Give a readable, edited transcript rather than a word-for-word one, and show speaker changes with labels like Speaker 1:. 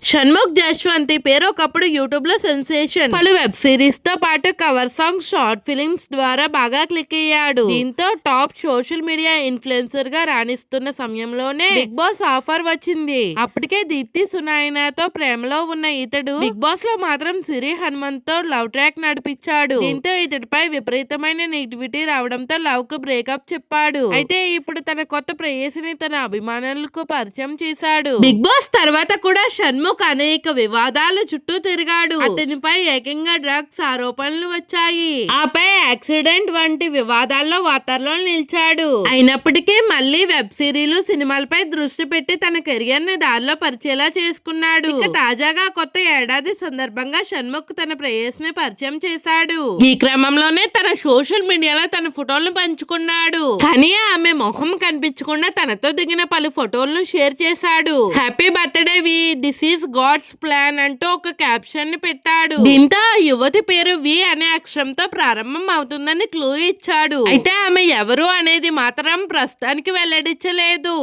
Speaker 1: షణ్ముఖ్ జశ్వంతి పేరు ఒకప్పుడు యూట్యూబ్ లో సెన్సేషన్. పలు వెబ్ సిరీస్ తో పాటు కవర్ సాంగ్స్, షార్ట్ ఫిలిమ్స్ ద్వారా బాగా క్లిక్ అయ్యాడు. దీంతో టాప్ సోషల్ మీడియా ఇన్ఫ్లుయెన్సర్ గా రాణిస్తున్న సమయంలోనే బిగ్ బాస్ ఆఫర్ వచ్చింది. అప్పటికే దీప్తి సునాయనతో ప్రేమలో ఉన్న ఇతడు బిగ్ బాస్ లో మాత్రం సిరి హనుమంత్ తో లవ్ ట్రాక్ నడిపించాడు. దీంతో ఇతడిపై విపరీతమైన నెగిటివిటీ రావడంతో లవ్ కు బ్రేకప్ చెప్పాడు. అయితే ఇప్పుడు తన కొత్త ప్రేయసిని తన అభిమానులకు పరిచయం చేశాడు. బిగ్ బాస్ తర్వాత కూడా షణ్ముఖ్ అనేక వివాదాల చుట్టూ తిరిగాడు. అతనిపై ఏకంగా డ్రగ్స్ ఆరోపణలు వచ్చాయి. ఆపై యాక్సిడెంట్ వంటి వివాదాల్లో వార్తల్లో నిలిచాడు. అయినప్పటికీ మళ్ళీ వెబ్ సిరీలు, సినిమాలపై దృష్టి పెట్టి తన కెరియర్ ని దారిలో పరిచేలా చేసుకున్నాడు. ఇక తాజాగా కొత్త ఏడాది సందర్భంగా షణ్ముఖ్ తన ప్రేయస్ని పరిచయం చేశాడు. ఈ క్రమంలోనే తన సోషల్ మీడియాలో తన ఫోటోలను పంచుకున్నాడు. కానీ ఆమె మొహం కనిపించకుండా తనతో దిగిన పలు ఫోటోలను షేర్ చేశాడు. Happy birthday V, this is God's plan అంటూ ఒక క్యాప్షన్ ని పెట్టాడు. దీంతో ఆ యువతి పేరు వి అనే అక్షరంతో ప్రారంభం అవుతుందని క్లూ ఇచ్చాడు. అయితే ఆమె ఎవరు అనేది మాత్రం ప్రస్తుతానికి వెల్లడించలేదు.